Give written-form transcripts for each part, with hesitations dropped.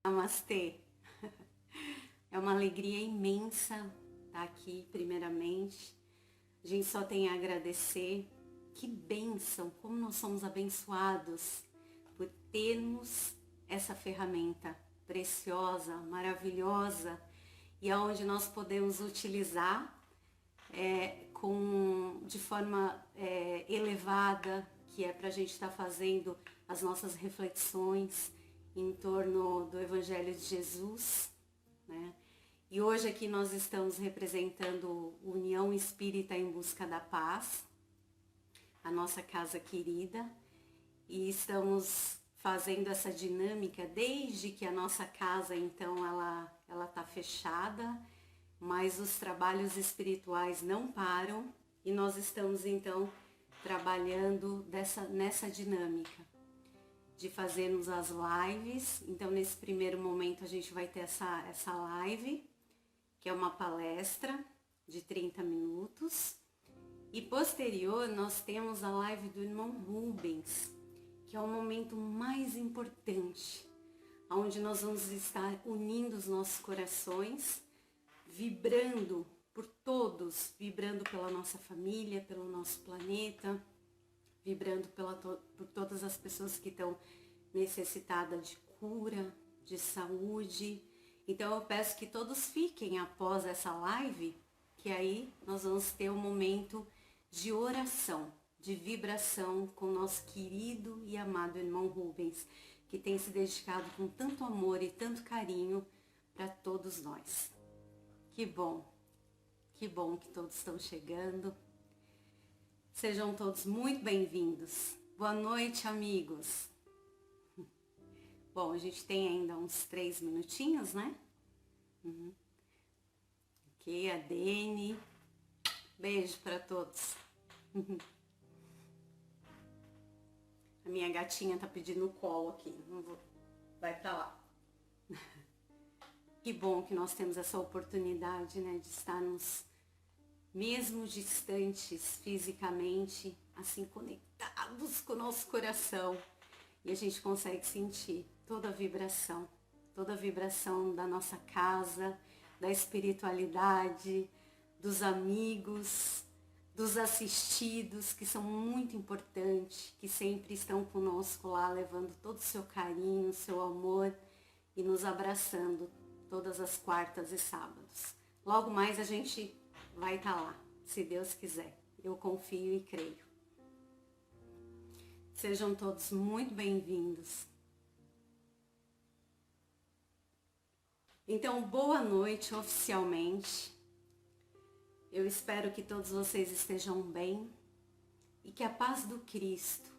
Namastê! É uma alegria imensa estar aqui, primeiramente. A gente só tem a agradecer. Que bênção, como nós somos abençoados por termos essa ferramenta preciosa, maravilhosa, e aonde nós podemos utilizar de forma elevada, que é para a gente estar fazendo as nossas reflexões em torno do Evangelho de Jesus, né? E hoje aqui nós estamos representando União Espírita em Busca da Paz, a nossa casa querida, e estamos fazendo essa dinâmica desde que a nossa casa, então, ela está fechada, mas os trabalhos espirituais não param e nós estamos, então, trabalhando nessa dinâmica de fazermos as lives. Então, nesse primeiro momento, a gente vai ter essa live, que é uma palestra de 30 minutos. E posterior, nós temos a live do irmão Rubens, que é o momento mais importante, onde nós vamos estar unindo os nossos corações, vibrando por todos, vibrando pela nossa família, pelo nosso planeta, vibrando por todas as pessoas que estão necessitadas de cura, de saúde. Então eu peço que todos fiquem após essa live, que aí nós vamos ter um momento de oração, de vibração com o nosso querido e amado irmão Rubens, que tem se dedicado com tanto amor e tanto carinho para todos nós. Que bom que todos estão chegando. Sejam todos muito bem-vindos. Boa noite, amigos. Bom, a gente tem ainda uns 3 minutinhos, né? Ok, a Dene. Beijo para todos. A minha gatinha tá pedindo colo aqui. Não vou... Vai pra lá. Que bom que nós temos essa oportunidade, né, de estarmos mesmo distantes fisicamente, assim, conectados com o nosso coração. E a gente consegue sentir toda a vibração da nossa casa, da espiritualidade, dos amigos, dos assistidos, que são muito importantes, que sempre estão conosco lá, levando todo o seu carinho, o seu amor e nos abraçando todas as quartas e sábados. Logo mais a gente vai estar lá, se Deus quiser. Eu confio e creio. Sejam todos muito bem-vindos. Então, boa noite oficialmente. Eu espero que todos vocês estejam bem e que a paz do Cristo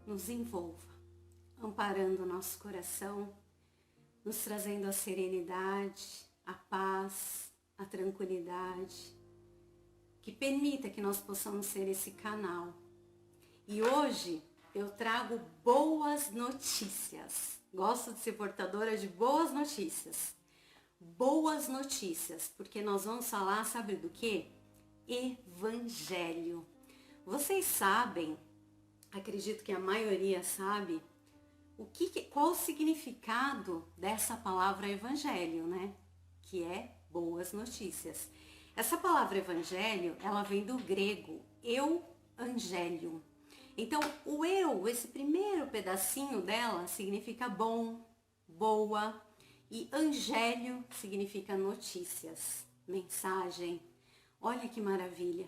nos envolva, amparando o nosso coração, nos trazendo a serenidade, a paz, a tranquilidade, que permita que nós possamos ser esse canal. E hoje eu trago boas notícias. Gosto de ser portadora de boas notícias. Boas notícias, porque nós vamos falar, sabe do quê? Evangelho. Vocês sabem, acredito que a maioria sabe, qual o significado dessa palavra evangelho, né? Que é boas notícias. Essa palavra evangelho, ela vem do grego euangelium. Então, o eu, esse primeiro pedacinho dela, significa bom, boa, e angélio significa notícias, mensagem. Olha que maravilha.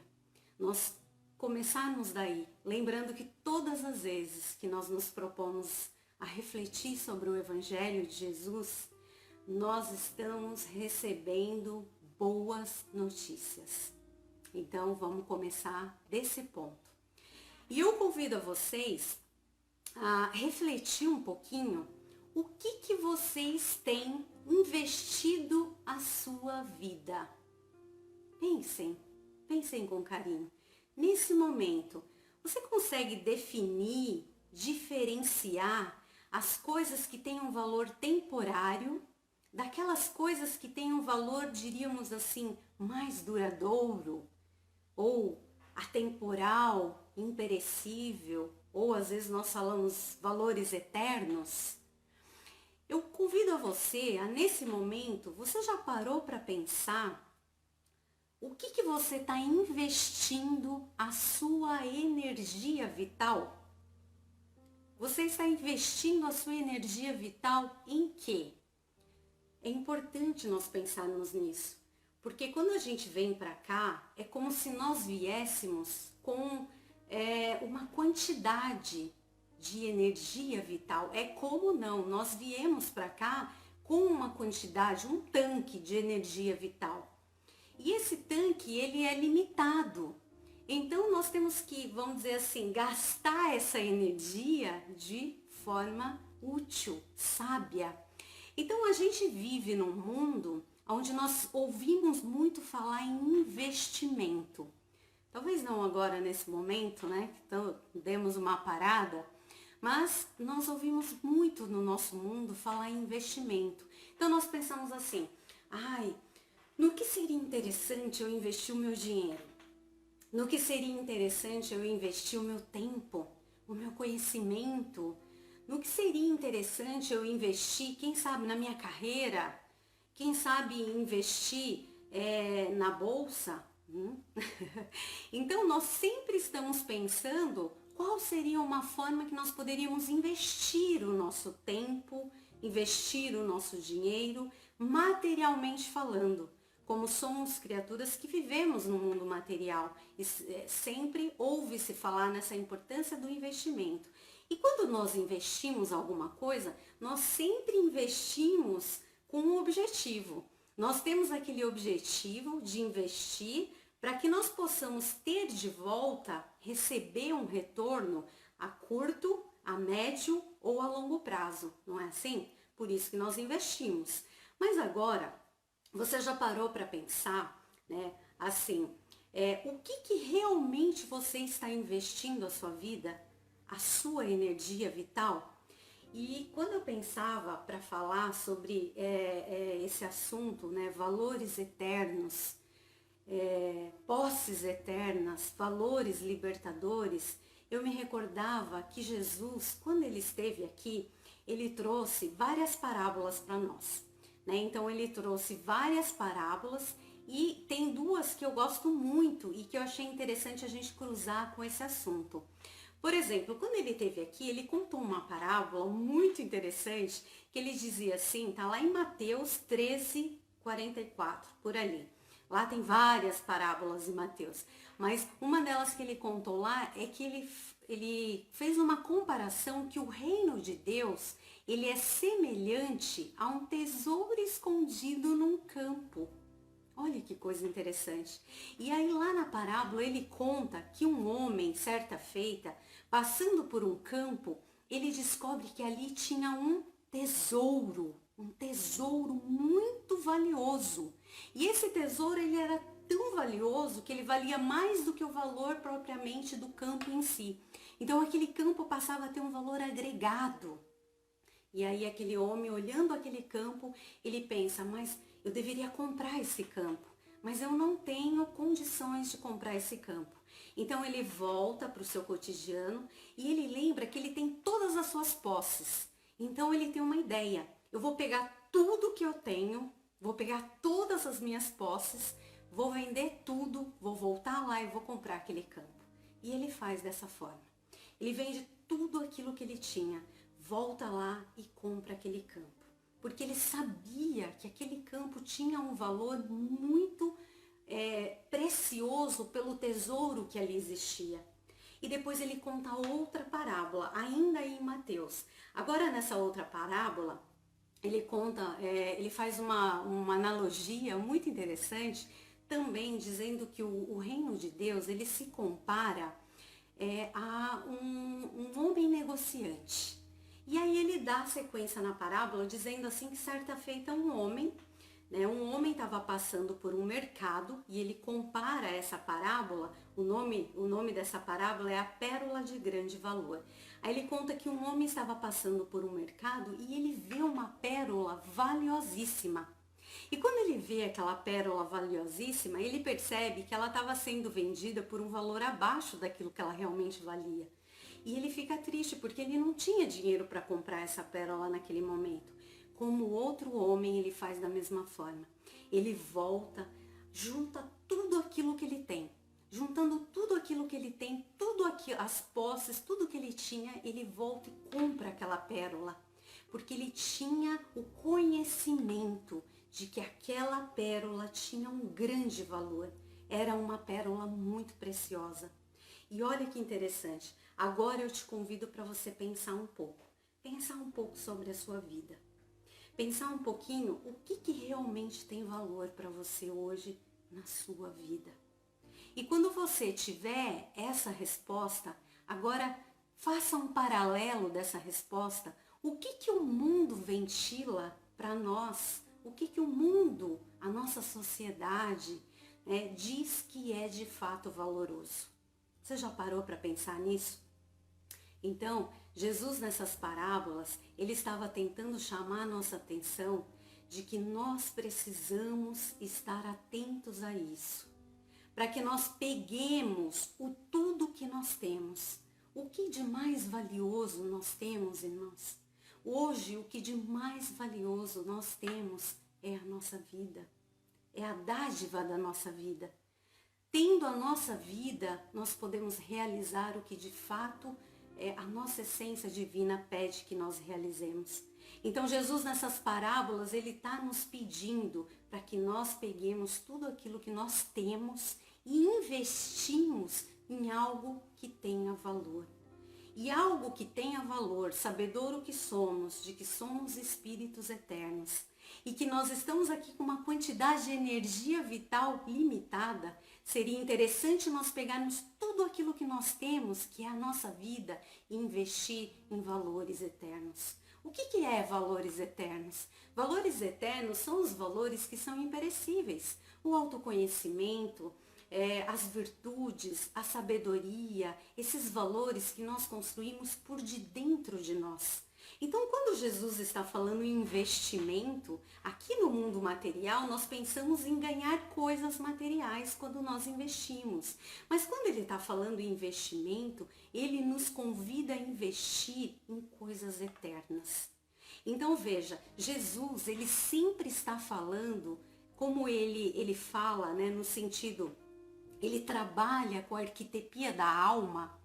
Nós começarmos daí, lembrando que todas as vezes que nós nos propomos a refletir sobre o Evangelho de Jesus, nós estamos recebendo boas notícias. Então vamos começar desse ponto. E eu convido a vocês a refletir um pouquinho o que vocês têm investido a sua vida. Pensem com carinho. Nesse momento, você consegue definir, diferenciar as coisas que têm um valor temporário daquelas coisas que têm um valor, diríamos assim, mais duradouro, ou atemporal, imperecível, ou às vezes nós falamos valores eternos? Eu convido a você, nesse momento, você já parou para pensar o que você está investindo a sua energia vital? Você está investindo a sua energia vital em quê? É importante nós pensarmos nisso, porque quando a gente vem para cá, é como se nós viéssemos com uma quantidade de energia vital. É como não, nós viemos para cá com uma quantidade, um tanque de energia vital. E esse tanque, ele é limitado. Então nós temos que, vamos dizer assim, gastar essa energia de forma útil, sábia. Então a gente vive num mundo onde nós ouvimos muito falar em investimento. Talvez não agora nesse momento, né? Então demos uma parada, mas nós ouvimos muito no nosso mundo falar em investimento. Então nós pensamos assim, no que seria interessante eu investir o meu dinheiro? No que seria interessante eu investir o meu tempo, o meu conhecimento? No que seria interessante eu investir, quem sabe, na minha carreira? Quem sabe investir na bolsa? Então, nós sempre estamos pensando qual seria uma forma que nós poderíamos investir o nosso tempo, investir o nosso dinheiro, materialmente falando. Como somos criaturas que vivemos no mundo material, e sempre ouve-se falar nessa importância do investimento. E quando nós investimos alguma coisa, nós sempre investimos com um objetivo. Nós temos aquele objetivo de investir para que nós possamos ter de volta, receber um retorno a curto, a médio ou a longo prazo, não é assim? Por isso que nós investimos. Mas agora, você já parou para pensar, né, assim, o que realmente você está investindo a sua vida, a sua energia vital? E quando eu pensava para falar sobre esse assunto, né, valores eternos, posses eternas, valores libertadores, eu me recordava que Jesus, quando ele esteve aqui, ele trouxe várias parábolas para nós. Né? Então ele trouxe várias parábolas e tem duas que eu gosto muito e que eu achei interessante a gente cruzar com esse assunto. Por exemplo, quando ele esteve aqui, ele contou uma parábola muito interessante que ele dizia assim, tá lá em Mateus 13, 44, por ali. Lá tem várias parábolas em Mateus, mas uma delas que ele contou lá é que ele fez uma comparação que o reino de Deus, ele é semelhante a um tesouro escondido num campo. Olha que coisa interessante. E aí lá na parábola ele conta que um homem, certa feita, passando por um campo, ele descobre que ali tinha um tesouro muito valioso. E esse tesouro, ele era tão valioso que ele valia mais do que o valor propriamente do campo em si. Então aquele campo passava a ter um valor agregado. E aí aquele homem, olhando aquele campo, ele pensa, mas eu deveria comprar esse campo, mas eu não tenho condições de comprar esse campo. Então ele volta para o seu cotidiano e ele lembra que ele tem todas as suas posses. Então ele tem uma ideia, eu vou pegar tudo que eu tenho, vou pegar todas as minhas posses, vou vender tudo, vou voltar lá e vou comprar aquele campo. E ele faz dessa forma. Ele vende tudo aquilo que ele tinha, volta lá e compra aquele campo. Porque ele sabia que aquele campo tinha um valor muito precioso pelo tesouro que ali existia. E depois ele conta outra parábola, ainda em Mateus. Agora nessa outra parábola, ele conta, ele faz uma analogia muito interessante, também dizendo que o reino de Deus, ele se compara a um homem negociante. E aí ele dá sequência na parábola dizendo assim que certa feita um homem estava passando por um mercado e ele compara essa parábola, o nome dessa parábola é a pérola de grande valor. Aí ele conta que um homem estava passando por um mercado e ele vê uma pérola valiosíssima. E quando ele vê aquela pérola valiosíssima, ele percebe que ela estava sendo vendida por um valor abaixo daquilo que ela realmente valia. E ele fica triste porque ele não tinha dinheiro para comprar essa pérola naquele momento. como outro homem, ele faz da mesma forma. Ele volta, junta tudo aquilo que ele tem. Juntando tudo aquilo que ele tem, tudo aqui, as posses, tudo que ele tinha, ele volta e compra aquela pérola. Porque ele tinha o conhecimento de que aquela pérola tinha um grande valor. Era uma pérola muito preciosa. E olha que interessante, agora eu te convido para você pensar um pouco. Pensar um pouco sobre a sua vida. Pensar um pouquinho o que realmente tem valor para você hoje na sua vida. E quando você tiver essa resposta, agora faça um paralelo dessa resposta. O que o mundo ventila para nós? O que o mundo, a nossa sociedade, diz que é de fato valoroso? Você já parou para pensar nisso? Então, Jesus nessas parábolas, ele estava tentando chamar a nossa atenção de que nós precisamos estar atentos a isso. Para que nós peguemos o tudo que nós temos. O que de mais valioso nós temos, irmãos? Hoje, o que de mais valioso nós temos é a nossa vida. É a dádiva da nossa vida. Tendo a nossa vida, nós podemos realizar o que de fato a nossa essência divina pede que nós realizemos. Então Jesus nessas parábolas, ele está nos pedindo para que nós peguemos tudo aquilo que nós temos e investimos em algo que tenha valor. E algo que tenha valor, sabedor o que somos, de que somos espíritos eternos, e que nós estamos aqui com uma quantidade de energia vital limitada, seria interessante nós pegarmos tudo aquilo que nós temos, que é a nossa vida, e investir em valores eternos. O que é valores eternos? Valores eternos são os valores que são imperecíveis. O autoconhecimento, as virtudes, a sabedoria, esses valores que nós construímos por de dentro de nós. Então, quando Jesus está falando em investimento, aqui no mundo material, nós pensamos em ganhar coisas materiais quando nós investimos. Mas quando ele está falando em investimento, ele nos convida a investir em coisas eternas. Então, veja, Jesus, ele sempre está falando, como ele fala, no sentido, ele trabalha com a arquitetura da alma,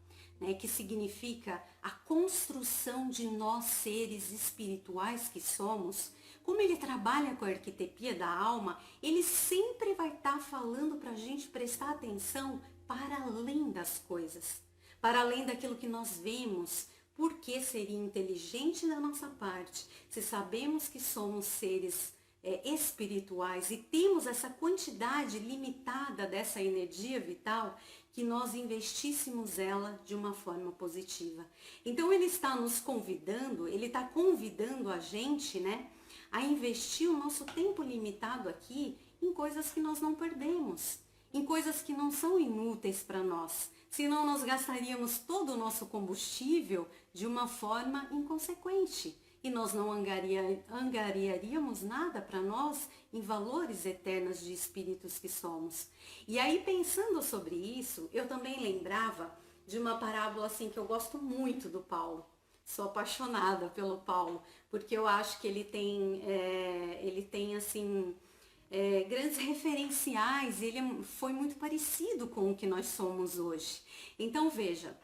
que significa a construção de nós seres espirituais que somos. Como ele trabalha com a arquitetura da alma, ele sempre vai estar falando para a gente prestar atenção para além das coisas, para além daquilo que nós vemos, porque seria inteligente da nossa parte, se sabemos que somos seres espirituais e temos essa quantidade limitada dessa energia vital, que nós investíssemos ela de uma forma positiva. Então ele está nos convidando, ele está convidando a gente, a investir o nosso tempo limitado aqui em coisas que nós não perdemos, em coisas que não são inúteis para nós, senão nós gastaríamos todo o nosso combustível de uma forma inconsequente. E nós não angariaríamos nada para nós em valores eternos de espíritos que somos. E aí, pensando sobre isso, eu também lembrava de uma parábola assim que eu gosto muito do Paulo. Sou apaixonada pelo Paulo, porque eu acho que ele tem assim, grandes referenciais, ele foi muito parecido com o que nós somos hoje. Então, veja,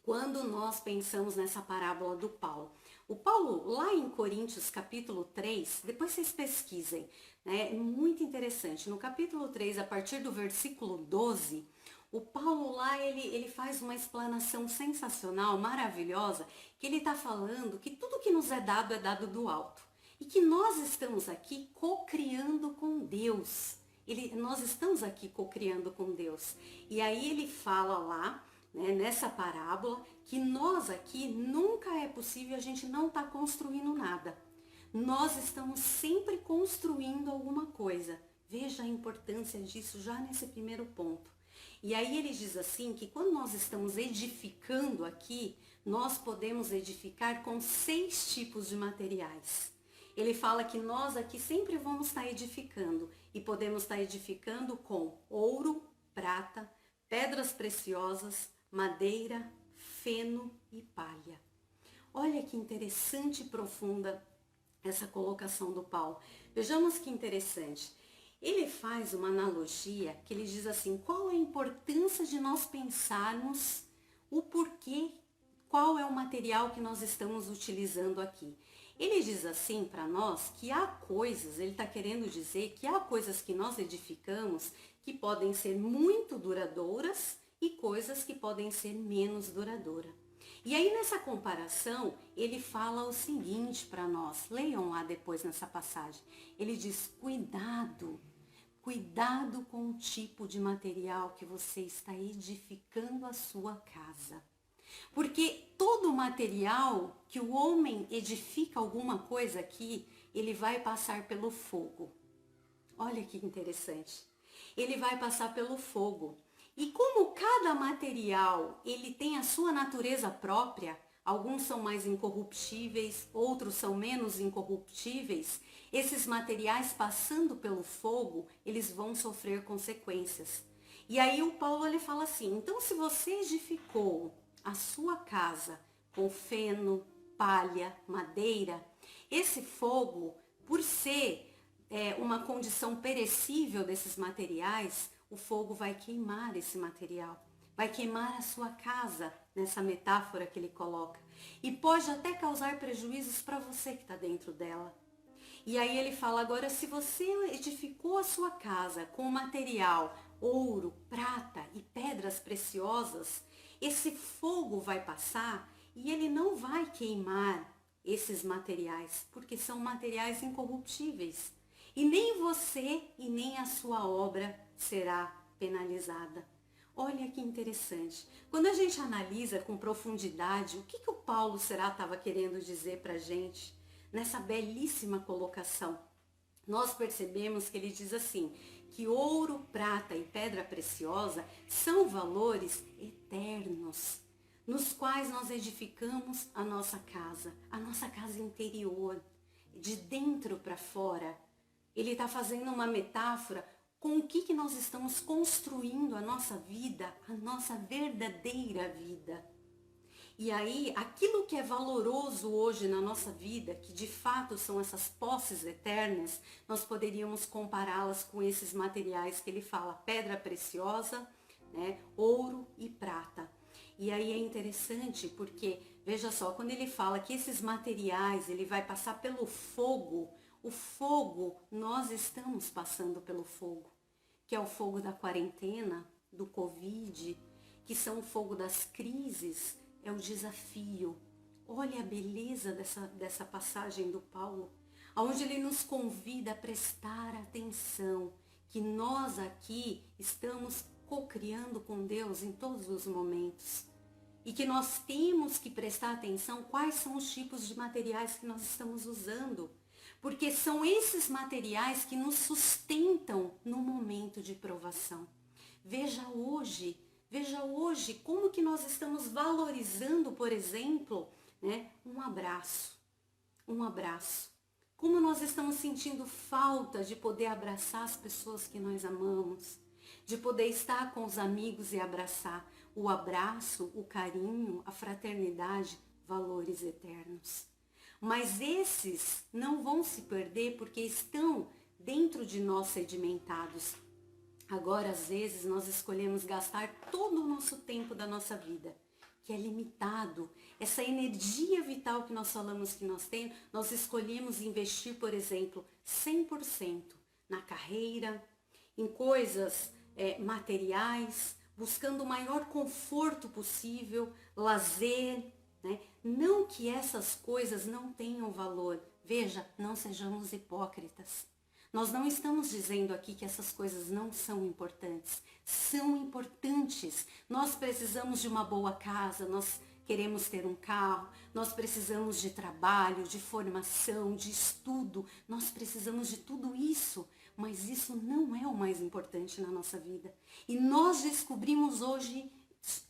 quando nós pensamos nessa parábola do Paulo, o Paulo, lá em Coríntios, capítulo 3, depois vocês pesquisem, é muito interessante. No capítulo 3, a partir do versículo 12, o Paulo lá, ele faz uma explanação sensacional, maravilhosa, que ele está falando que tudo que nos é dado do alto. E que nós estamos aqui co-criando com Deus. Nós estamos aqui co-criando com Deus. E aí ele fala lá, nessa parábola, que nós aqui nunca é possível, a gente não está construindo nada. Nós estamos sempre construindo alguma coisa. Veja a importância disso já nesse primeiro ponto. E aí ele diz assim, que quando nós estamos edificando aqui, nós podemos edificar com 6 tipos de materiais. Ele fala que nós aqui sempre vamos estar edificando, e podemos estar edificando com ouro, prata, pedras preciosas, madeira, feno e palha. Olha que interessante e profunda essa colocação do Paulo. Vejamos que interessante. Ele faz uma analogia que ele diz assim, qual a importância de nós pensarmos o porquê, qual é o material que nós estamos utilizando aqui. Ele diz assim para nós que há coisas, ele está querendo dizer que há coisas que nós edificamos que podem ser muito duradouras e coisas que podem ser menos duradouras. E aí nessa comparação, ele fala o seguinte para nós, leiam lá depois nessa passagem. Ele diz, cuidado com o tipo de material que você está edificando a sua casa. Porque todo material que o homem edifica alguma coisa aqui, ele vai passar pelo fogo. Olha que interessante. Ele vai passar pelo fogo. E como cada material, ele tem a sua natureza própria, alguns são mais incorruptíveis, outros são menos incorruptíveis, esses materiais passando pelo fogo, eles vão sofrer consequências. E aí o Paulo ele fala assim, então se você edificou a sua casa com feno, palha, madeira, esse fogo, por ser uma condição perecível desses materiais, o fogo vai queimar esse material, vai queimar a sua casa, nessa metáfora que ele coloca. E pode até causar prejuízos para você que está dentro dela. E aí ele fala, agora se você edificou a sua casa com material, ouro, prata e pedras preciosas, esse fogo vai passar e ele não vai queimar esses materiais, porque são materiais incorruptíveis. E nem você e nem a sua obra será penalizada. Olha que interessante. Quando a gente analisa com profundidade o que o Paulo estava querendo dizer para a gente nessa belíssima colocação, nós percebemos que ele diz assim, que ouro, prata e pedra preciosa são valores eternos, nos quais nós edificamos a nossa casa interior, de dentro para fora. Ele está fazendo uma metáfora com o que nós estamos construindo a nossa vida, a nossa verdadeira vida. E aí, aquilo que é valoroso hoje na nossa vida, que de fato são essas posses eternas, nós poderíamos compará-las com esses materiais que ele fala, pedra preciosa, né, ouro e prata. E aí é interessante porque, veja só, quando ele fala que esses materiais, ele vai passar pelo fogo, o fogo, nós estamos passando pelo fogo, que é o fogo da quarentena, do Covid, que são o fogo das crises, é o desafio. Olha a beleza dessa passagem do Paulo, onde ele nos convida a prestar atenção, que nós aqui estamos co-criando com Deus em todos os momentos. E que nós temos que prestar atenção quais são os tipos de materiais que nós estamos usando. Porque são esses materiais que nos sustentam no momento de provação. Veja hoje como que nós estamos valorizando, por exemplo, né, um abraço. Como nós estamos sentindo falta de poder abraçar as pessoas que nós amamos, de poder estar com os amigos e abraçar. O abraço, o carinho, a fraternidade, valores eternos. Mas esses não vão se perder porque estão dentro de nós sedimentados. Agora, às vezes, nós escolhemos gastar todo o nosso tempo da nossa vida, que é limitado. Essa energia vital que nós falamos que nós temos, nós escolhemos investir, por exemplo, 100% na carreira, em coisas materiais, buscando o maior conforto possível, lazer, né? Não que essas coisas não tenham valor. Veja, não sejamos hipócritas. Nós não estamos dizendo aqui que essas coisas não são importantes. São importantes. Nós precisamos de uma boa casa, nós queremos ter um carro, nós precisamos de trabalho, de formação, de estudo. Nós precisamos de tudo isso. Mas isso não é o mais importante na nossa vida. E nós descobrimos hoje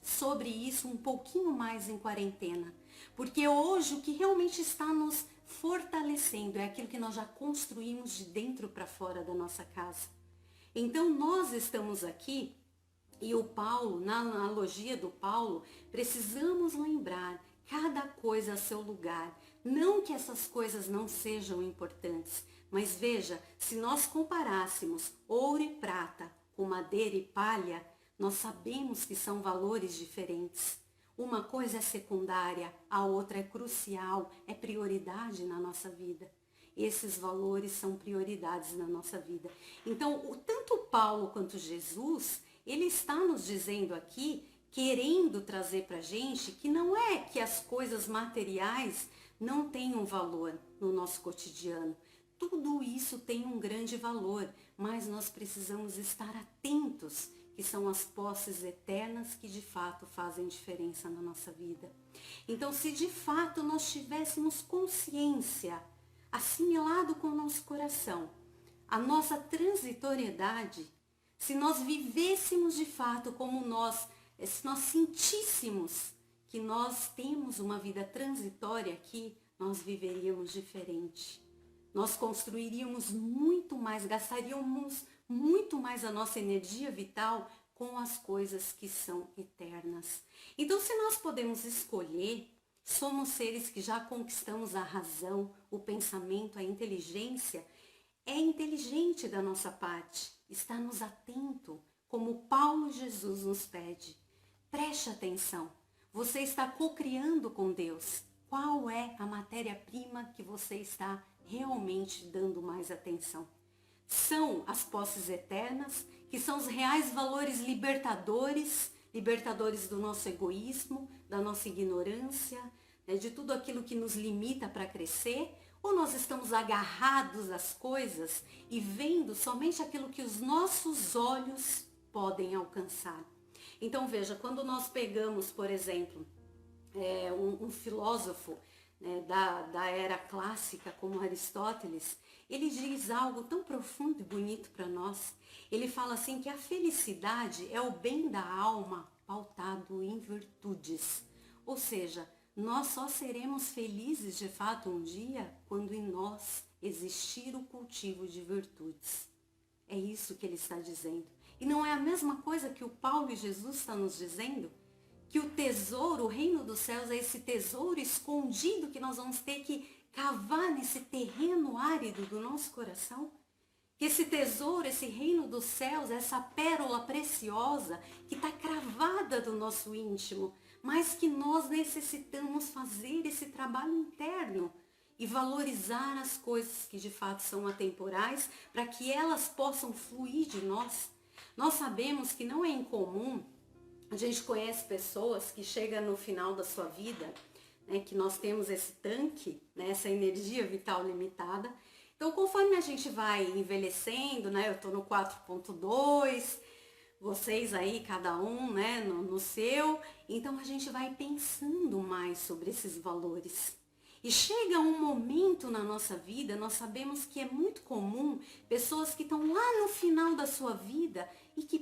sobre isso um pouquinho mais em quarentena. Porque hoje o que realmente está nos fortalecendo é aquilo que nós já construímos de dentro para fora da nossa casa. Então nós estamos aqui e o Paulo, na analogia do Paulo, precisamos lembrar cada coisa a seu lugar. Não que essas coisas não sejam importantes, mas veja, se nós comparássemos ouro e prata com madeira e palha, nós sabemos que são valores diferentes. Uma coisa é secundária, a outra é crucial, é prioridade na nossa vida. Esses valores são prioridades na nossa vida. Então, tanto Paulo quanto Jesus, ele está nos dizendo aqui, querendo trazer para a gente, que não é que as coisas materiais não tenham valor no nosso cotidiano. Tudo isso tem um grande valor, mas nós precisamos estar atentos, que são as posses eternas que de fato fazem diferença na nossa vida. Então, se de fato nós tivéssemos consciência, assimilado com o nosso coração, a nossa transitoriedade, se nós vivêssemos de fato como se nós sentíssemos que nós temos uma vida transitória aqui, nós viveríamos diferente. Nós construiríamos muito mais, gastaríamos muito mais a nossa energia vital com as coisas que são eternas. Então, se nós podemos escolher, somos seres que já conquistamos a razão, o pensamento, a inteligência, é inteligente da nossa parte, estarmos atentos, como Paulo e Jesus nos pede. Preste atenção, você está cocriando com Deus. Qual é a matéria-prima que você está realmente dando mais atenção? São as posses eternas, que são os reais valores libertadores do nosso egoísmo, da nossa ignorância, né, de tudo aquilo que nos limita para crescer, ou nós estamos agarrados às coisas e vendo somente aquilo que os nossos olhos podem alcançar? Então veja, quando nós pegamos, por exemplo, um filósofo, né, da era clássica como Aristóteles, ele diz algo tão profundo e bonito para nós. Ele fala assim que a felicidade é o bem da alma pautado em virtudes. Ou seja, nós só seremos felizes de fato um dia quando em nós existir o cultivo de virtudes. É isso que ele está dizendo. E não é a mesma coisa que o Paulo e Jesus estão nos dizendo? Que o tesouro, o reino dos céus, é esse tesouro escondido que nós vamos ter que cavar nesse terreno árido do nosso coração? Que esse tesouro, esse reino dos céus, essa pérola preciosa que está cravada do nosso íntimo, mas que nós necessitamos fazer esse trabalho interno e valorizar as coisas que de fato são atemporais para que elas possam fluir de nós. Nós sabemos que não é incomum. A gente conhece pessoas que chegam no final da sua vida, né, que nós temos esse tanque, né, essa energia vital limitada. Então, conforme a gente vai envelhecendo, né, eu estou no 4.2, vocês aí, cada um, né, no seu, então a gente vai pensando mais sobre esses valores. E chega um momento na nossa vida, nós sabemos que é muito comum pessoas que estão lá no final da sua vida e que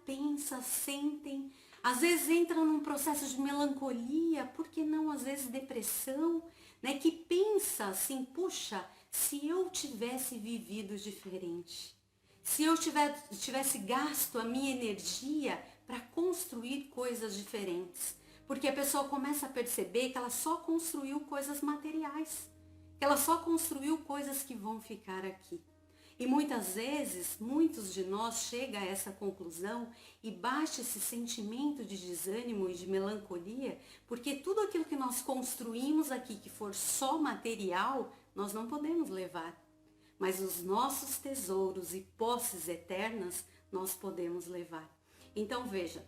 pensa, sentem, às vezes entram num processo de melancolia, por que não às vezes depressão, né? Que pensa assim, puxa, se eu tivesse vivido diferente, se eu tivesse gasto a minha energia para construir coisas diferentes. Porque a pessoa começa a perceber que ela só construiu coisas materiais, que ela só construiu coisas que vão ficar aqui. E muitas vezes, muitos de nós chegam a essa conclusão e bate esse sentimento de desânimo e de melancolia, porque tudo aquilo que nós construímos aqui, que for só material, nós não podemos levar. Mas os nossos tesouros e posses eternas, nós podemos levar. Então veja,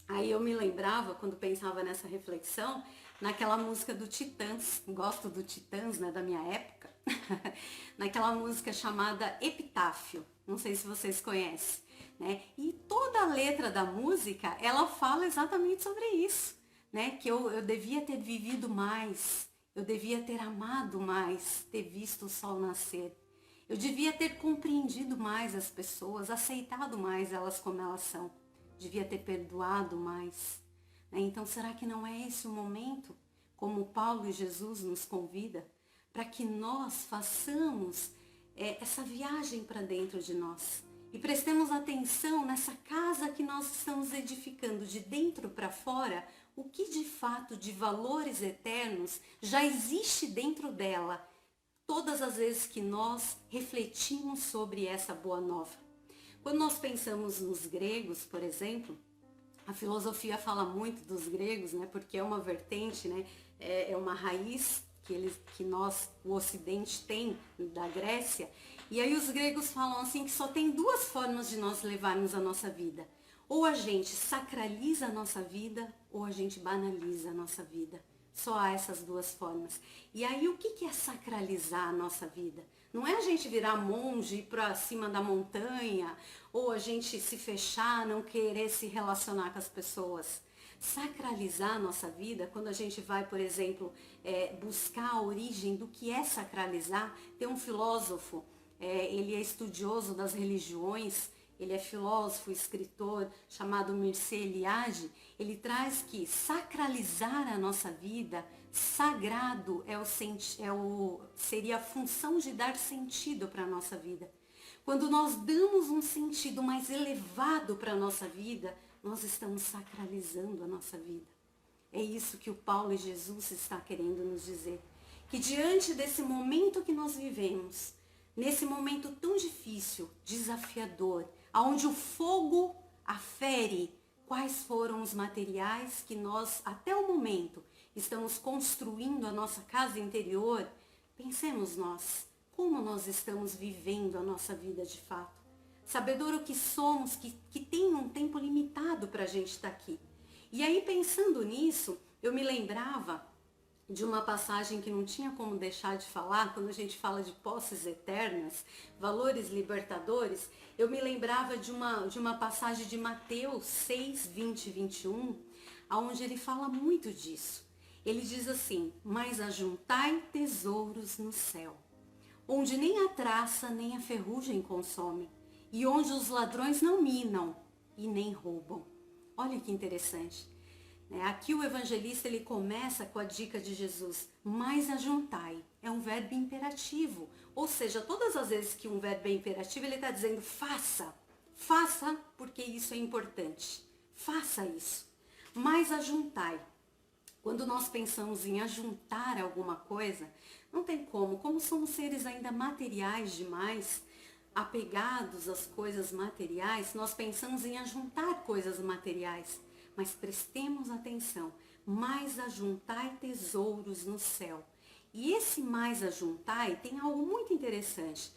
aí eu me lembrava, quando pensava nessa reflexão, naquela música do Titãs, gosto do Titãs, né, da minha época, naquela música chamada Epitáfio, não sei se vocês conhecem, né? E toda a letra da música, ela fala exatamente sobre isso, né? Que eu devia ter vivido mais, eu devia ter amado mais, ter visto o sol nascer. Eu devia ter compreendido mais as pessoas, aceitado mais elas como elas são. Devia ter perdoado mais. Né? Então, será que não é esse o momento, como Paulo e Jesus nos convida, para que nós façamos essa viagem para dentro de nós e prestemos atenção nessa casa que nós estamos edificando de dentro para fora, o que de fato de valores eternos já existe dentro dela, todas as vezes que nós refletimos sobre essa boa nova. Quando nós pensamos nos gregos, por exemplo, a filosofia fala muito dos gregos, né, porque é uma vertente, né, é uma raiz que nós, o Ocidente, tem da Grécia. E aí os gregos falam assim que só tem duas formas de nós levarmos a nossa vida. Ou a gente sacraliza a nossa vida, ou a gente banaliza a nossa vida. Só há essas duas formas. E aí o que é sacralizar a nossa vida? Não é a gente virar monge, ir para cima da montanha, ou a gente se fechar, não querer se relacionar com as pessoas. Sacralizar a nossa vida, quando a gente vai, por exemplo, buscar a origem do que é sacralizar. Tem um filósofo, ele é estudioso das religiões, ele é filósofo, escritor, chamado Mircea Eliade. Ele traz que sacralizar a nossa vida, sagrado seria a função de dar sentido para a nossa vida. Quando nós damos um sentido mais elevado para a nossa vida, nós estamos sacralizando a nossa vida. É isso que o Paulo e Jesus está querendo nos dizer. Que diante desse momento que nós vivemos, nesse momento tão difícil, desafiador, onde o fogo afere quais foram os materiais que nós, até o momento, estamos construindo a nossa casa interior, pensemos nós, como nós estamos vivendo a nossa vida de fato. Sabedor o que somos, que tem um tempo limitado para a gente estar aqui. E aí, pensando nisso, eu me lembrava de uma passagem que não tinha como deixar de falar, quando a gente fala de posses eternas, valores libertadores. Eu me lembrava de uma passagem de Mateus 6, 20 e 21, onde ele fala muito disso. Ele diz assim: mas ajuntai tesouros no céu, onde nem a traça nem a ferrugem consomem, e onde os ladrões não minam e nem roubam. Olha que interessante. Aqui o evangelista ele começa com a dica de Jesus, mas ajuntai. É um verbo imperativo, ou seja, todas as vezes que um verbo é imperativo, ele está dizendo faça. Faça porque isso é importante. Faça isso. Mas ajuntai. Quando nós pensamos em ajuntar alguma coisa, não tem como somos seres ainda materiais demais, apegados às coisas materiais, nós pensamos em ajuntar coisas materiais. Mas prestemos atenção, mais ajuntai tesouros no céu. E esse mais ajuntai tem algo muito interessante.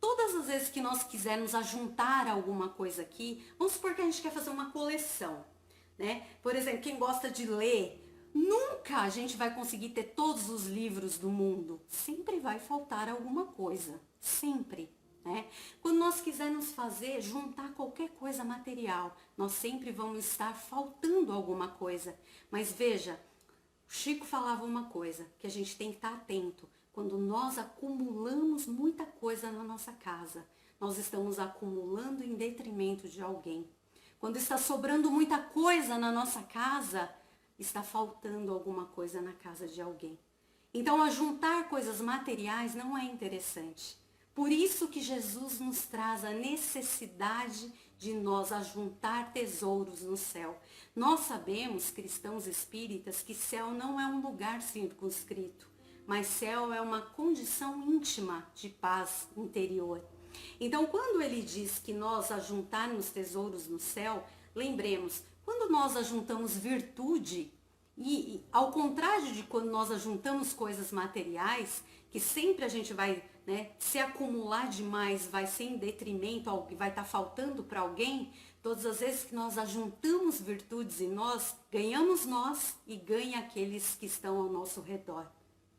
Todas as vezes que nós quisermos ajuntar alguma coisa aqui, vamos supor que a gente quer fazer uma coleção, né? Por exemplo, quem gosta de ler, nunca a gente vai conseguir ter todos os livros do mundo. Sempre vai faltar alguma coisa, sempre. Quando nós quisermos juntar qualquer coisa material, nós sempre vamos estar faltando alguma coisa. Mas veja, o Chico falava uma coisa, que a gente tem que estar atento. Quando nós acumulamos muita coisa na nossa casa, nós estamos acumulando em detrimento de alguém. Quando está sobrando muita coisa na nossa casa, está faltando alguma coisa na casa de alguém. Então, ajuntar coisas materiais não é interessante. Por isso que Jesus nos traz a necessidade de nós ajuntar tesouros no céu. Nós sabemos, cristãos espíritas, que céu não é um lugar circunscrito, mas céu é uma condição íntima de paz interior. Então, quando ele diz que nós ajuntarmos tesouros no céu, lembremos, quando nós ajuntamos virtude, e ao contrário de quando nós ajuntamos coisas materiais, que sempre a gente vai, se acumular demais, vai ser em detrimento, vai estar faltando para alguém, todas as vezes que nós ajuntamos virtudes em nós, ganhamos nós e ganha aqueles que estão ao nosso redor.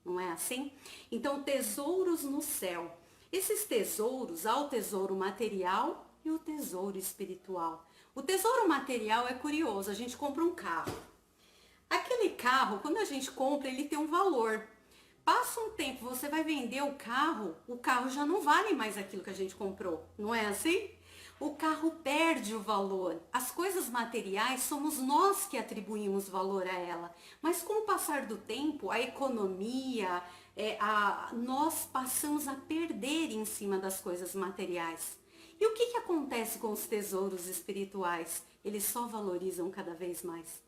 Não é assim? Então, tesouros no céu. Esses tesouros, há o tesouro material e o tesouro espiritual. O tesouro material é curioso, a gente compra um carro. Aquele carro, quando a gente compra, ele tem um valor. Passa um tempo, você vai vender o carro já não vale mais aquilo que a gente comprou. Não é assim? O carro perde o valor. As coisas materiais somos nós que atribuímos valor a ela. Mas com o passar do tempo, a economia, nós passamos a perder em cima das coisas materiais. E o que acontece com os tesouros espirituais? Eles só valorizam cada vez mais.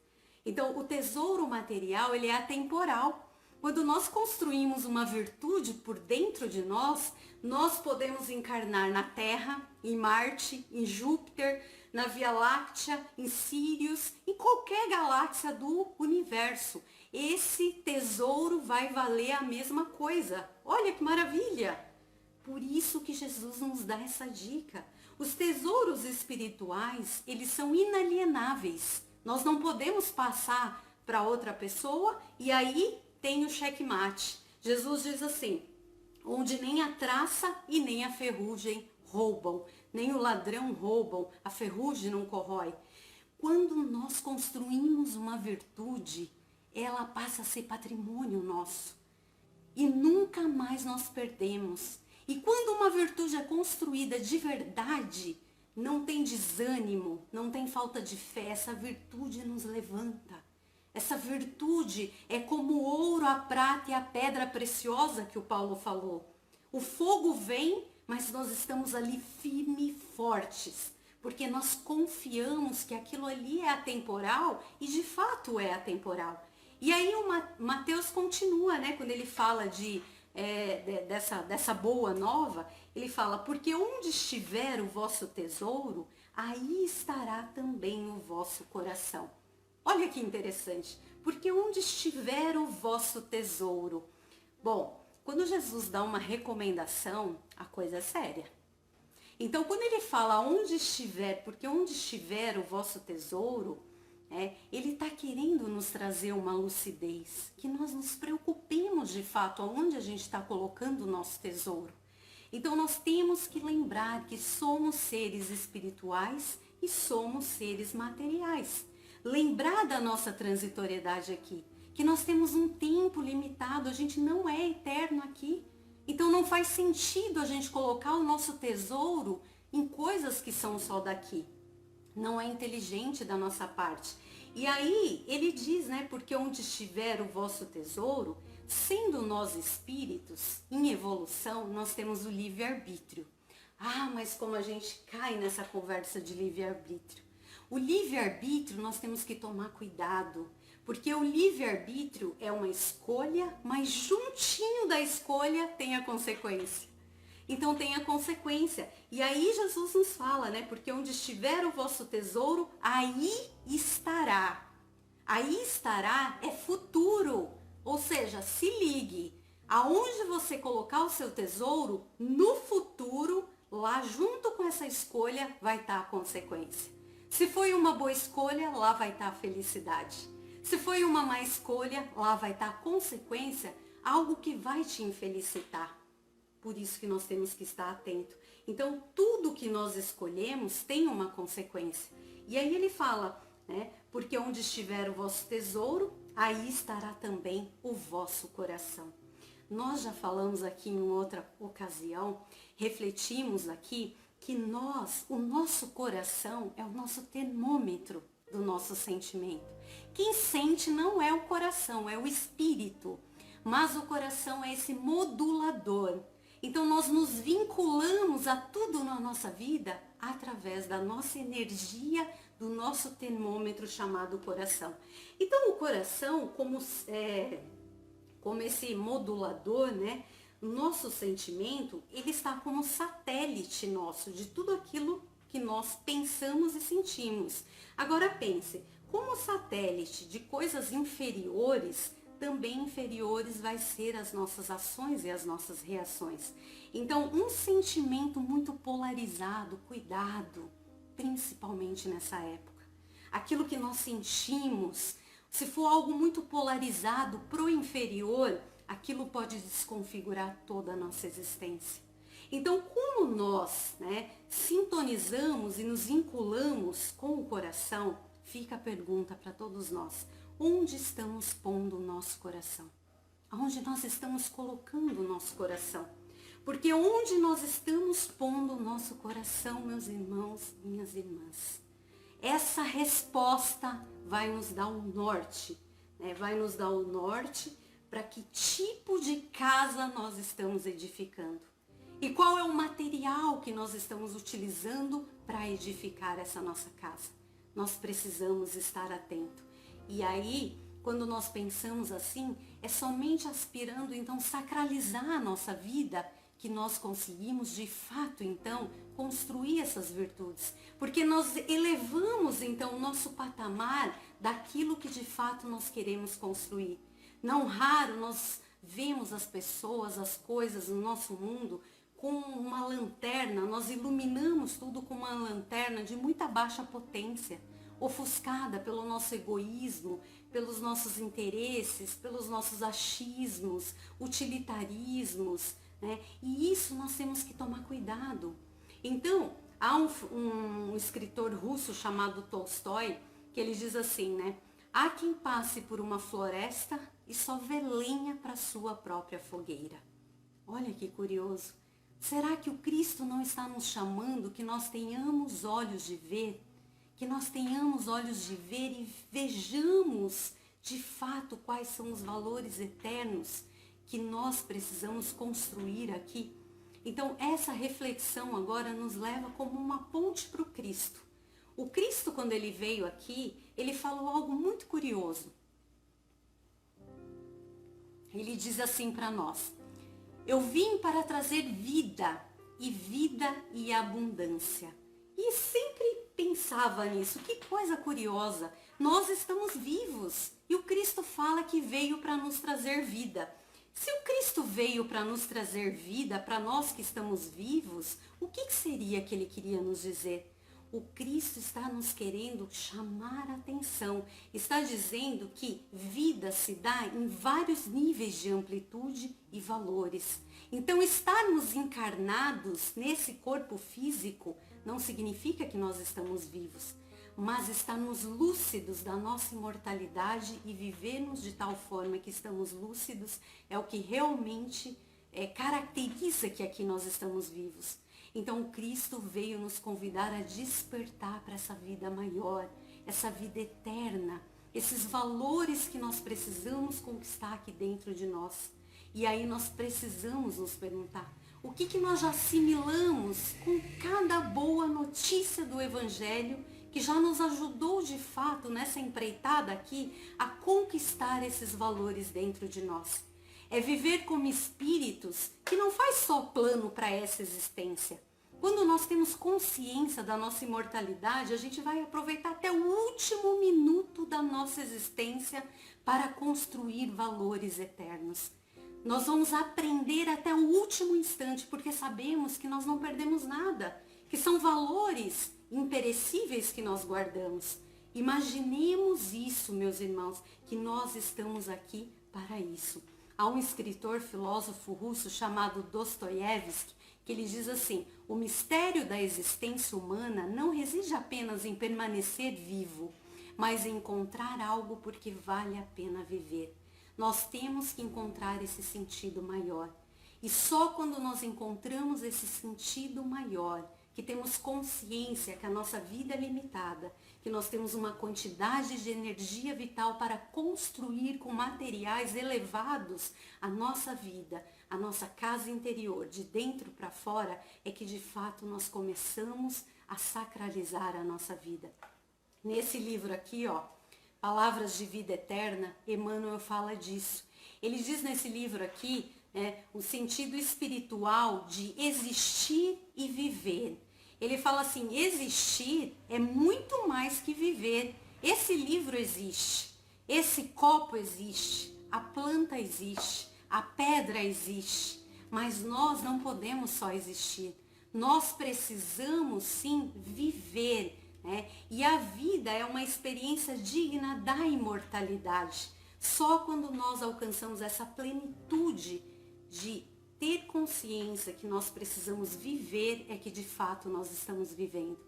Então, o tesouro material, ele é atemporal. Quando nós construímos uma virtude por dentro de nós, nós podemos encarnar na Terra, em Marte, em Júpiter, na Via Láctea, em Sírius, em qualquer galáxia do universo. Esse tesouro vai valer a mesma coisa. Olha que maravilha! Por isso que Jesus nos dá essa dica. Os tesouros espirituais, eles são inalienáveis. Nós não podemos passar para outra pessoa e aí tem o checkmate. Jesus diz assim, onde nem a traça e nem a ferrugem roubam, nem o ladrão roubam, a ferrugem não corrói. Quando nós construímos uma virtude, ela passa a ser patrimônio nosso. E nunca mais nós perdemos. E quando uma virtude é construída de verdade, não tem desânimo, não tem falta de fé, essa virtude nos levanta. Essa virtude é como o ouro, a prata e a pedra preciosa que o Paulo falou. O fogo vem, mas nós estamos ali firmes e fortes, porque nós confiamos que aquilo ali é atemporal e de fato é atemporal. E aí o Mateus continua, né, quando ele fala dessa boa nova, ele fala, porque onde estiver o vosso tesouro, aí estará também o vosso coração. Olha que interessante, porque onde estiver o vosso tesouro. Bom, quando Jesus dá uma recomendação, a coisa é séria. Então, quando ele fala onde estiver, porque onde estiver o vosso tesouro, ele está querendo nos trazer uma lucidez, que nós nos preocupemos de fato aonde a gente está colocando o nosso tesouro. Então nós temos que lembrar que somos seres espirituais e somos seres materiais. Lembrar da nossa transitoriedade aqui, que nós temos um tempo limitado, a gente não é eterno aqui. Então não faz sentido a gente colocar o nosso tesouro em coisas que são só daqui. Não é inteligente da nossa parte. E aí ele diz, né, porque onde estiver o vosso tesouro, sendo nós espíritos em evolução, nós temos o livre-arbítrio. Ah, mas como a gente cai nessa conversa de livre-arbítrio. O livre-arbítrio nós temos que tomar cuidado, porque o livre-arbítrio é uma escolha, mas juntinho da escolha tem a consequência. Então tem a consequência. E aí Jesus nos fala, né? Porque onde estiver o vosso tesouro, aí estará. Aí estará é futuro. Ou seja, se ligue. Aonde você colocar o seu tesouro, no futuro, lá junto com essa escolha, vai estar a consequência. Se foi uma boa escolha, lá vai estar a felicidade. Se foi uma má escolha, lá vai estar a consequência, algo que vai te infelicitar. Por isso que nós temos que estar atento. Então, tudo que nós escolhemos tem uma consequência. E aí ele fala, né? Porque onde estiver o vosso tesouro, aí estará também o vosso coração. Nós já falamos aqui em outra ocasião, refletimos aqui que o nosso coração é o nosso termômetro do nosso sentimento. Quem sente não é o coração, é o espírito. Mas o coração é esse modulador. Então nós nos vinculamos a tudo na nossa vida através da nossa energia, do nosso termômetro chamado coração. Então o coração, como esse modulador, né? Nosso sentimento, ele está como satélite nosso de tudo aquilo que nós pensamos e sentimos. Agora pense, como satélite de coisas inferiores, também inferiores vai ser as nossas ações e as nossas reações. Então, um sentimento muito polarizado, cuidado, principalmente nessa época. Aquilo que nós sentimos, se for algo muito polarizado pro inferior, aquilo pode desconfigurar toda a nossa existência. Então, como nós, sintonizamos e nos vinculamos com o coração, fica a pergunta para todos nós. Onde estamos pondo o nosso coração? Aonde nós estamos colocando o nosso coração? Porque onde nós estamos pondo o nosso coração, meus irmãos, minhas irmãs? Essa resposta vai nos dar um norte, vai nos dar o norte para que tipo de casa nós estamos edificando. E qual é o material que nós estamos utilizando para edificar essa nossa casa? Nós precisamos estar atentos. E aí, quando nós pensamos assim, é somente aspirando então sacralizar a nossa vida que nós conseguimos de fato então construir essas virtudes. Porque nós elevamos então o nosso patamar daquilo que de fato nós queremos construir. Não raro nós vemos as pessoas, as coisas no nosso mundo com uma lanterna, nós iluminamos tudo com uma lanterna de muita baixa potência, ofuscada pelo nosso egoísmo, pelos nossos interesses, pelos nossos achismos, utilitarismos, né? E isso nós temos que tomar cuidado. Então, há um escritor russo chamado Tolstói, que ele diz assim, né? Há quem passe por uma floresta e só vê lenha para sua própria fogueira. Olha que curioso. Será que o Cristo não está nos chamando que nós tenhamos olhos de ver? Que nós tenhamos olhos de ver e vejamos de fato quais são os valores eternos que nós precisamos construir aqui? Então essa reflexão agora nos leva como uma ponte para o Cristo. O Cristo, quando ele veio aqui, ele falou algo muito curioso. Ele diz assim para nós: eu vim para trazer vida e abundância. E sempre pensava nisso, que coisa curiosa. Nós estamos vivos e o Cristo fala que veio para nos trazer vida. Se o Cristo veio para nos trazer vida, para nós que estamos vivos, o que seria que ele queria nos dizer? O Cristo está nos querendo chamar a atenção, está dizendo que vida se dá em vários níveis de amplitude e valores. Então, estarmos encarnados nesse corpo físico não significa que nós estamos vivos, mas estarmos lúcidos da nossa imortalidade e vivermos de tal forma que estamos lúcidos é o que realmente caracteriza que aqui nós estamos vivos. Então, o Cristo veio nos convidar a despertar para essa vida maior, essa vida eterna, esses valores que nós precisamos conquistar aqui dentro de nós. E aí nós precisamos nos perguntar, o que nós já assimilamos com cada boa notícia do Evangelho que já nos ajudou de fato nessa empreitada aqui a conquistar esses valores dentro de nós. É viver como espíritos que não faz só plano para essa existência. Quando nós temos consciência da nossa imortalidade, a gente vai aproveitar até o último minuto da nossa existência para construir valores eternos. Nós vamos aprender até o último instante, porque sabemos que nós não perdemos nada, que são valores imperecíveis que nós guardamos. Imaginemos isso, meus irmãos, que nós estamos aqui para isso. Há um escritor, filósofo russo chamado Dostoiévski, que ele diz assim: o mistério da existência humana não reside apenas em permanecer vivo, mas em encontrar algo porque vale a pena viver. Nós temos que encontrar esse sentido maior. E só quando nós encontramos esse sentido maior, que temos consciência que a nossa vida é limitada, que nós temos uma quantidade de energia vital para construir com materiais elevados a nossa vida, a nossa casa interior, de dentro para fora, é que de fato nós começamos a sacralizar a nossa vida. Nesse livro aqui, ó, Palavras de Vida Eterna, Emmanuel fala disso. Ele diz nesse livro aqui, o sentido espiritual de existir e viver. Ele fala assim, existir é muito mais que viver. Esse livro existe, esse copo existe, a planta existe, a pedra existe, mas nós não podemos só existir. Nós precisamos sim viver. E a vida é uma experiência digna da imortalidade. Só quando nós alcançamos essa plenitude de ter consciência que nós precisamos viver é que de fato nós estamos vivendo.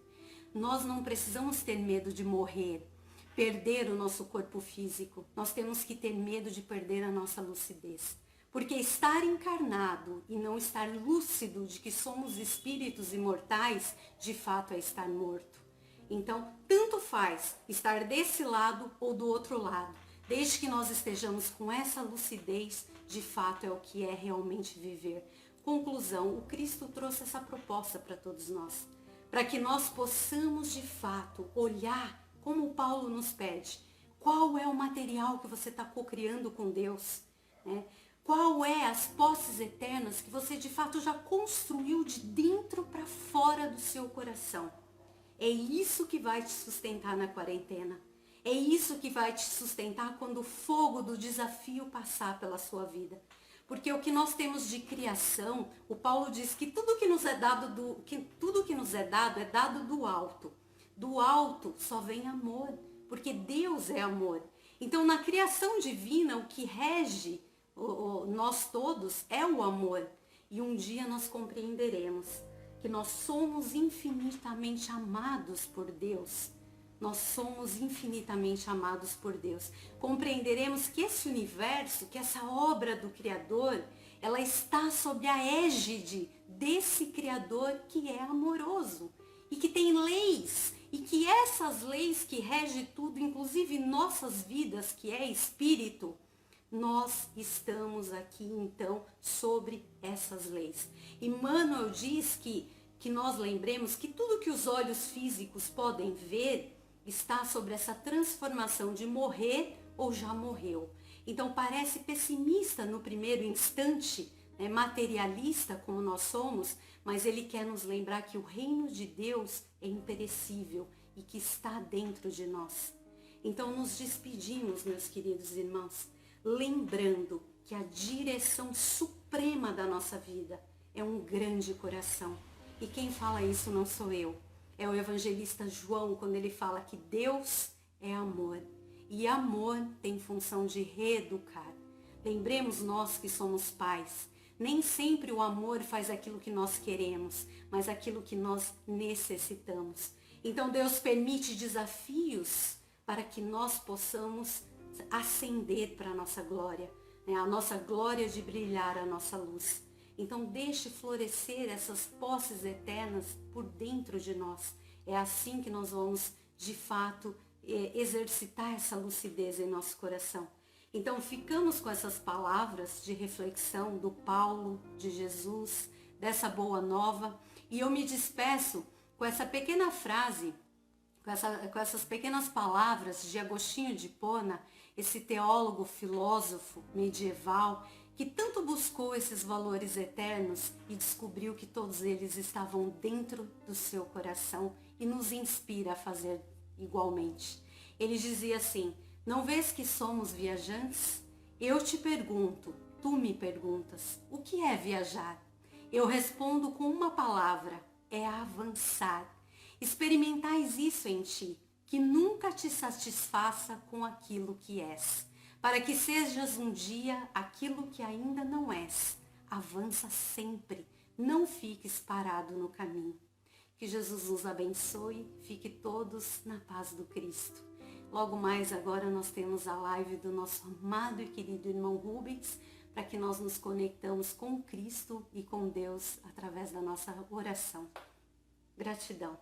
Nós não precisamos ter medo de morrer, perder o nosso corpo físico. Nós temos que ter medo de perder a nossa lucidez. Porque estar encarnado e não estar lúcido de que somos espíritos imortais, de fato é estar morto. Então, tanto faz estar desse lado ou do outro lado. Desde que nós estejamos com essa lucidez, de fato é o que é realmente viver. Conclusão, o Cristo trouxe essa proposta para todos nós. Para que nós possamos, de fato, olhar como Paulo nos pede, Qual é o material que você está co-criando com Deus? Né? Qual é as posses eternas que você de fato já construiu de dentro para fora do seu coração? É isso que vai te sustentar na quarentena. É isso que vai te sustentar quando o fogo do desafio passar pela sua vida. Porque o que nós temos de criação, o Paulo diz que tudo que nos é dado é dado do alto. Do alto só vem amor, porque Deus é amor. Então, na criação divina, o que rege nós todos é o amor. E um dia nós compreenderemos que nós somos infinitamente amados por Deus. Nós somos infinitamente amados por Deus. Compreenderemos que esse universo, que essa obra do Criador, ela está sob a égide desse Criador que é amoroso e que tem leis, e que essas leis que regem tudo, inclusive nossas vidas, que é espírito, nós estamos aqui então sobre essas leis. Emmanuel diz que nós lembremos que tudo que os olhos físicos podem ver está sobre essa transformação de morrer ou já morreu. Então parece pessimista no primeiro instante, né, materialista como nós somos, mas ele quer nos lembrar que o reino de Deus é imperecível e que está dentro de nós. Então nos despedimos, meus queridos irmãos, lembrando que a direção suprema da nossa vida é um grande coração. E quem fala isso não sou eu. É o evangelista João, quando ele fala que Deus é amor. E amor tem função de reeducar. Lembremos nós que somos pais. Nem sempre o amor faz aquilo que nós queremos, mas aquilo que nós necessitamos. Então Deus permite desafios para que nós possamos ascender para a nossa glória, né? A nossa glória de brilhar a nossa luz. Então deixe florescer essas posses eternas por dentro de nós. É assim que nós vamos, de fato, exercitar essa lucidez em nosso coração. Então ficamos com essas palavras de reflexão do Paulo, de Jesus, dessa boa nova. E eu me despeço com essa pequena frase, com essas pequenas palavras de Agostinho de Hipona, esse teólogo, filósofo medieval, que tanto buscou esses valores eternos e descobriu que todos eles estavam dentro do seu coração e nos inspira a fazer igualmente. Ele dizia assim: não vês que somos viajantes? Eu te pergunto, tu me perguntas, o que é viajar? Eu respondo com uma palavra, é avançar. Experimentais isso em ti, que nunca te satisfaça com aquilo que és, para que sejas um dia aquilo que ainda não és. Avança sempre, não fiques parado no caminho. Que Jesus nos abençoe, fique todos na paz do Cristo. Logo mais agora nós temos a live do nosso amado e querido irmão Rubens, para que nós nos conectamos com Cristo e com Deus através da nossa oração. Gratidão.